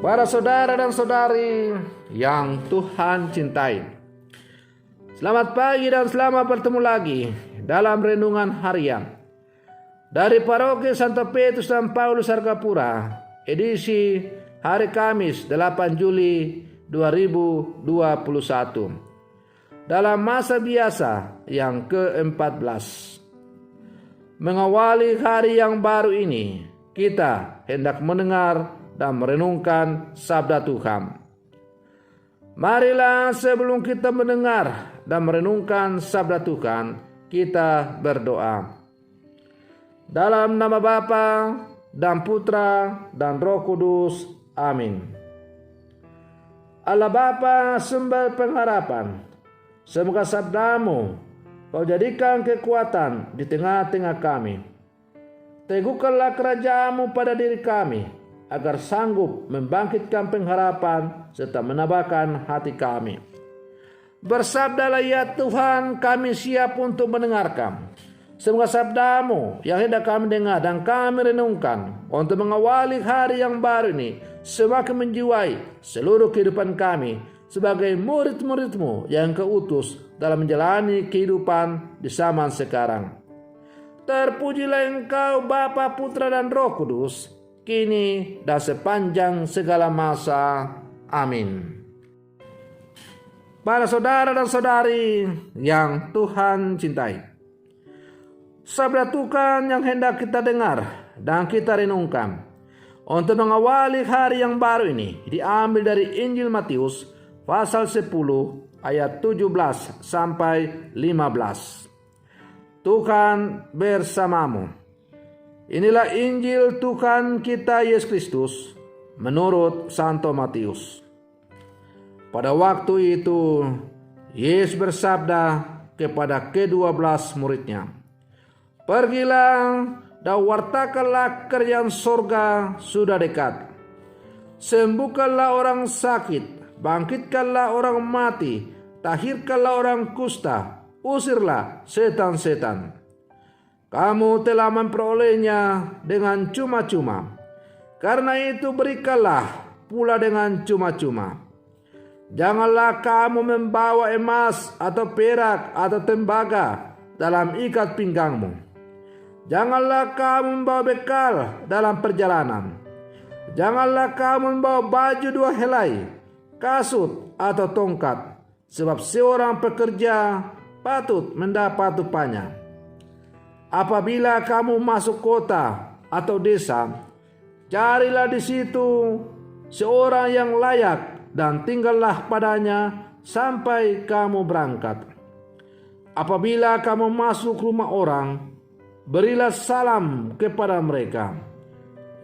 Para saudara dan saudari yang Tuhan cintai, selamat pagi dan selamat bertemu lagi dalam renungan harian dari Paroki Santo Petrus dan Paulus Argapura, edisi hari Kamis 8 Juli 2021, dalam masa biasa yang ke-14. Mengawali hari yang baru ini, kita hendak mendengar dan merenungkan sabda Tuhan. Marilah sebelum kita mendengar dan merenungkan sabda Tuhan, kita berdoa. Dalam nama Bapa dan Putra dan Roh Kudus. Amin. Allah Bapa, sumber pengharapan, semoga sabdamu Kau jadikan kekuatan di tengah-tengah kami. Teguhkanlah kerajaanmu pada diri kami, agar sanggup membangkitkan pengharapan serta menambahkan hati kami. Bersabdalah ya Tuhan, kami siap untuk mendengarkan. Semoga sabdamu yang hendak kami dengar dan kami renungkan untuk mengawali hari yang baru ini semakin menjiwai seluruh kehidupan kami sebagai murid-murid-Mu yang Kau utus dalam menjalani kehidupan di zaman sekarang. Terpujilah Engkau Bapa, Putra dan Roh Kudus, kini dan sepanjang segala masa. Amin. Para saudara dan saudari yang Tuhan cintai, sabda Tuhan yang hendak kita dengar dan kita renungkan untuk mengawali hari yang baru ini diambil dari Injil Matius pasal 10 ayat 17 sampai 15. Tuhan bersamamu. Inilah Injil Tuhan kita Yesus Kristus menurut Santo Matius. Pada waktu itu, Yesus bersabda kepada ke-12 muridnya, "Pergilah dan wartakanlah kerajaan sorga sudah dekat. Sembuhkanlah orang sakit, bangkitkanlah orang mati, tahirkanlah orang kusta, usirlah setan-setan. Kamu telah memperolehnya dengan cuma-cuma. Karena itu berikanlah pula dengan cuma-cuma. Janganlah kamu membawa emas atau perak atau tembaga dalam ikat pinggangmu. Janganlah kamu membawa bekal dalam perjalanan. Janganlah kamu membawa baju 2 helai, kasut atau tongkat, sebab seorang pekerja patut mendapat upahnya. Apabila kamu masuk kota atau desa, carilah di situ seorang yang layak dan tinggallah padanya sampai kamu berangkat. Apabila kamu masuk rumah orang, berilah salam kepada mereka.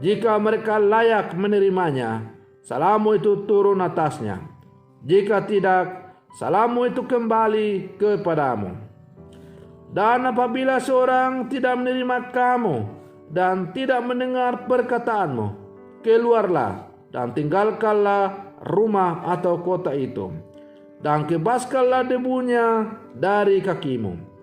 Jika mereka layak menerimanya, salammu itu turun atasnya. Jika tidak, salammu itu kembali kepadamu. Dan apabila seorang tidak menerima kamu dan tidak mendengar perkataanmu, keluarlah dan tinggalkanlah rumah atau kota itu, dan kebaskanlah debunya dari kakimu.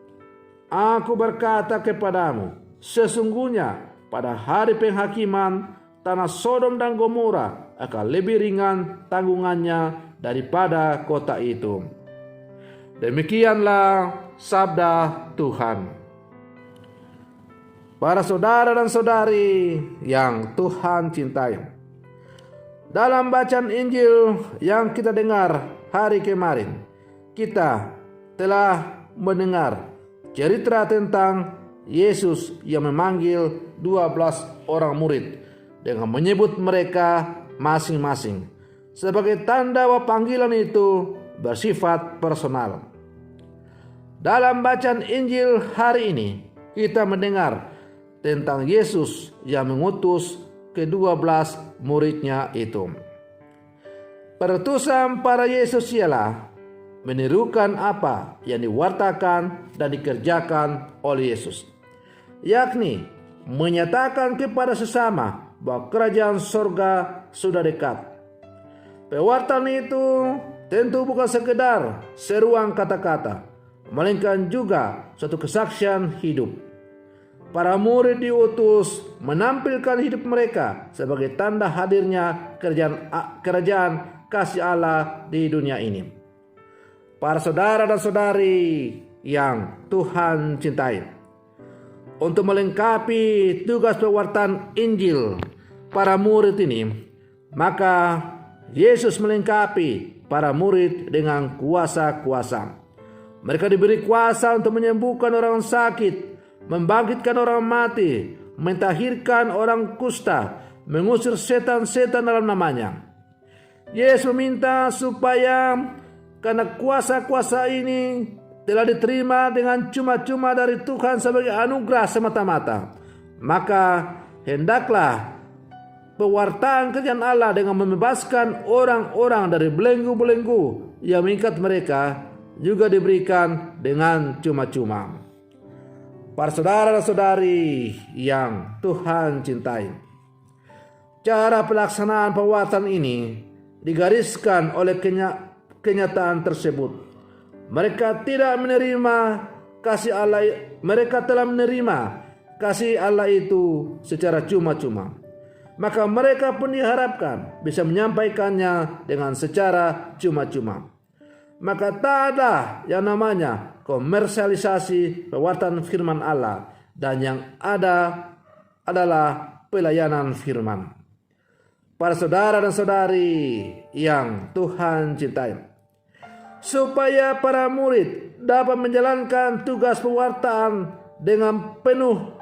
Aku berkata kepadamu, sesungguhnya pada hari penghakiman, tanah Sodom dan Gomora akan lebih ringan tanggungannya daripada kota itu." Demikianlah sabda Tuhan. Para saudara dan saudari yang Tuhan cintai, dalam bacaan Injil yang kita dengar hari kemarin, kita telah mendengar cerita tentang Yesus yang memanggil 12 orang murid dengan menyebut mereka masing-masing sebagai tanda bahwa panggilan itu bersifat personal. Dalam bacaan Injil hari ini, kita mendengar tentang Yesus yang mengutus ke-12 muridnya itu. Perutusan para Yesus ialah menirukan apa yang diwartakan dan dikerjakan oleh Yesus, yakni menyatakan kepada sesama bahwa kerajaan sorga sudah dekat. Pewartaan itu tentu bukan sekedar seruan kata-kata, melainkan juga suatu kesaksian hidup. para murid diutus menampilkan hidup mereka sebagai tanda hadirnya kerajaan kasih Allah di dunia ini. Para saudara dan saudari yang Tuhan cintai, untuk melengkapi tugas pewartaan Injil para murid ini, maka Yesus melengkapi para murid dengan kuasa-kuasa. Mereka diberi kuasa untuk menyembuhkan orang sakit, membangkitkan orang mati, mentahirkan orang kusta, mengusir setan-setan dalam namanya. Yesus meminta supaya karena kuasa-kuasa ini telah diterima dengan cuma-cuma dari Tuhan sebagai anugerah semata-mata, maka hendaklah pewartaan kerajaan Allah dengan membebaskan orang-orang dari belenggu-belenggu yang mengikat mereka juga diberikan dengan cuma-cuma. Para saudara dan saudari yang Tuhan cintai, cara pelaksanaan pewartaan ini digariskan oleh kenyataan tersebut. Mereka tidak menerima kasih Allah, mereka telah menerima kasih Allah itu secara cuma-cuma. Maka mereka pun diharapkan bisa menyampaikannya dengan secara cuma-cuma. Maka tak ada yang namanya komersialisasi pewartaan firman Allah, dan yang ada adalah pelayanan firman. Para saudara dan saudari yang Tuhan cintai, supaya para murid dapat menjalankan tugas pewartaan dengan penuh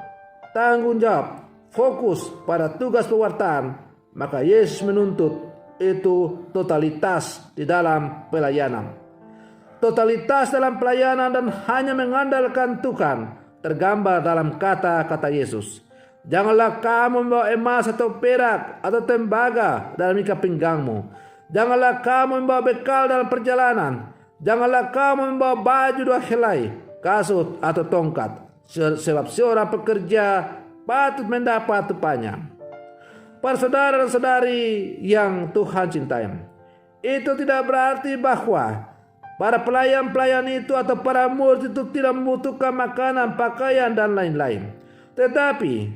tanggung jawab, fokus pada tugas pewartaan, maka Yesus menuntut itu totalitas di dalam pelayanan. Totalitas dalam pelayanan dan hanya mengandalkan Tuhan tergambar dalam kata-kata Yesus. Janganlah kamu membawa emas atau perak atau tembaga dalam ikat pinggangmu. Janganlah kamu membawa bekal dalam perjalanan. Janganlah kamu membawa baju 2 helai, kasut atau tongkat. Sebab seorang pekerja patut mendapat upahnya. Para saudara dan saudari yang Tuhan cintai, itu tidak berarti bahwa para pelayan-pelayan itu atau para murid itu tidak membutuhkan makanan, pakaian, dan lain-lain. Tetapi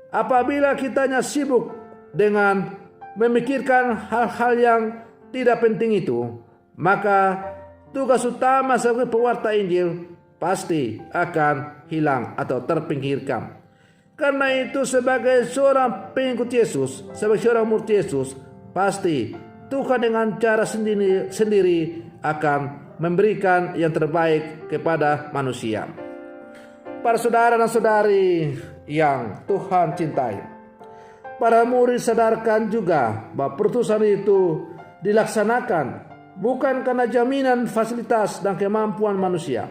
apabila kitanya sibuk dengan memikirkan hal-hal yang tidak penting itu, maka tugas utama sebagai pewarta Injil pasti akan hilang atau terpinggirkan. Karena itu sebagai seorang pengikut Yesus, sebagai seorang murid Yesus, pasti Tuhan dengan cara sendiri akan memberikan yang terbaik kepada manusia. Para saudara dan saudari yang Tuhan cintai, para murid sadarkan juga bahwa perutusan itu dilaksanakan bukan karena jaminan fasilitas dan kemampuan manusia.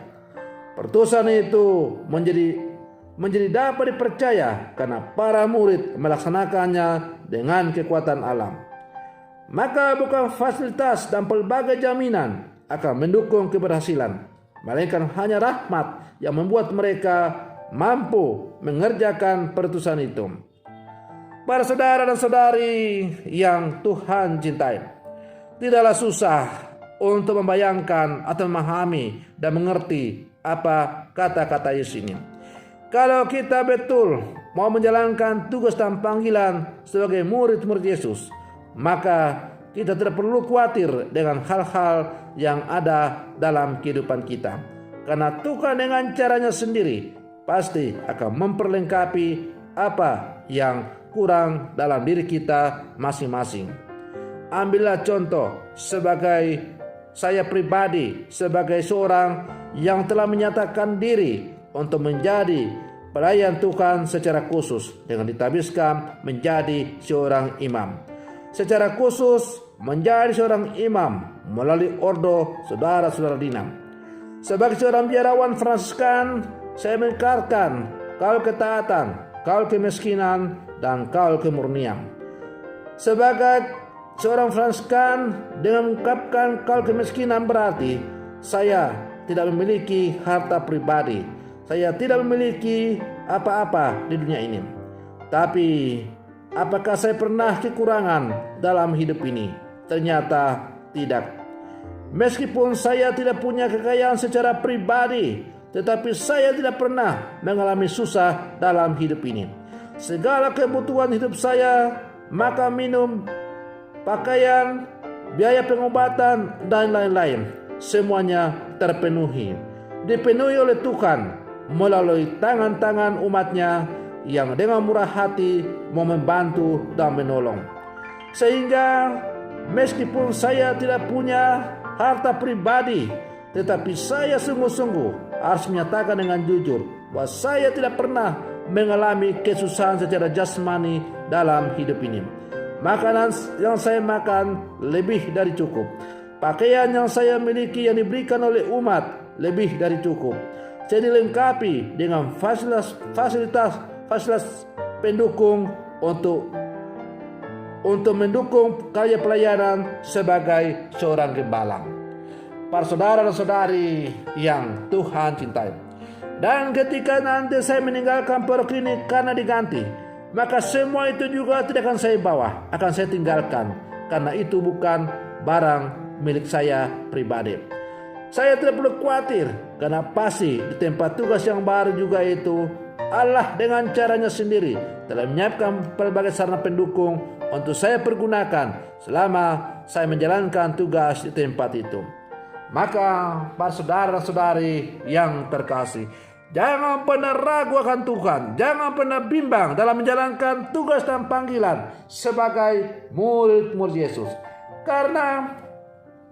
Perutusan itu menjadi dapat dipercaya karena para murid melaksanakannya dengan kekuatan alam. Maka bukan fasilitas dan pelbagai jaminan akan mendukung keberhasilan, melainkan hanya rahmat yang membuat mereka mampu mengerjakan perutusan itu. Para saudara dan saudari yang Tuhan cintai, tidaklah susah untuk membayangkan atau memahami dan mengerti apa kata-kata Yesus ini. Kalau kita betul mau menjalankan tugas dan panggilan sebagai murid-murid Yesus, maka kita tidak perlu khawatir dengan hal-hal yang ada dalam kehidupan kita. Karena Tuhan dengan caranya sendiri pasti akan memperlengkapi apa yang kurang dalam diri kita masing-masing. Ambillah contoh sebagai saya pribadi, sebagai seorang yang telah menyatakan diri untuk menjadi pelayan Tuhan secara khusus dengan ditabiskan menjadi seorang imam. Secara khusus menjadi seorang imam melalui ordo saudara-saudara Dinam. Sebagai seorang biarawan Fransiskan, saya mengekarkan kaul ketaatan, kaul kemiskinan, dan kaul kemurnian. Sebagai seorang Fransiskan, dengan mengungkapkan kaul kemiskinan berarti saya tidak memiliki harta pribadi, saya tidak memiliki apa-apa di dunia ini. Tapi apakah saya pernah kekurangan dalam hidup ini? Ternyata tidak. Meskipun saya tidak punya kekayaan secara pribadi, tetapi saya tidak pernah mengalami susah dalam hidup ini. Segala kebutuhan hidup saya, makan, minum, pakaian, biaya pengobatan, dan lain-lain, semuanya terpenuhi. Dipenuhi oleh Tuhan melalui tangan-tangan umatnya yang dengan murah hati mau membantu dan menolong. Sehingga meskipun saya tidak punya harta pribadi, tetapi saya sungguh-sungguh harus menyatakan dengan jujur bahwa saya tidak pernah mengalami kesusahan secara jasmani dalam hidup ini. Makanan yang saya makan lebih dari cukup. Pakaian yang saya miliki yang diberikan oleh umat lebih dari cukup. Saya dilengkapi dengan fasilitas pendukung untuk mendukung karya pelayanan sebagai seorang gembala. Para saudara dan saudari yang Tuhan cintai, dan ketika nanti saya meninggalkan pondok ini karena diganti, maka semua itu juga tidak akan saya bawa, akan saya tinggalkan, karena itu bukan barang milik saya pribadi. Saya tidak perlu khawatir, karena pasti di tempat tugas yang baru juga itu Allah dengan caranya sendiri telah menyiapkan berbagai sarana pendukung untuk saya pergunakan selama saya menjalankan tugas di tempat itu. Maka para saudara-saudari yang terkasih, jangan pernah ragu akan Tuhan, jangan pernah bimbang dalam menjalankan tugas dan panggilan sebagai murid-murid Yesus. Karena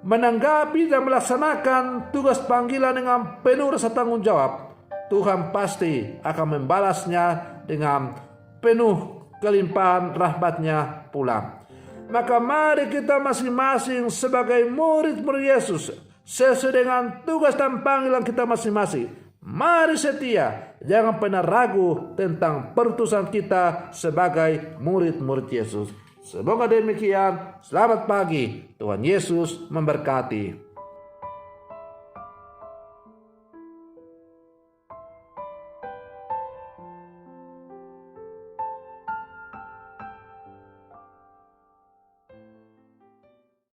menanggapi dan melaksanakan tugas panggilan dengan penuh rasa tanggung jawab, Tuhan pasti akan membalasnya dengan penuh kelimpahan rahmat-Nya pula. Maka mari kita masing-masing sebagai murid-murid Yesus, sesuai dengan tugas dan panggilan kita masing-masing, mari setia, jangan pernah ragu tentang perutusan kita sebagai murid-murid Yesus. Semoga demikian. Selamat pagi. Tuhan Yesus memberkati.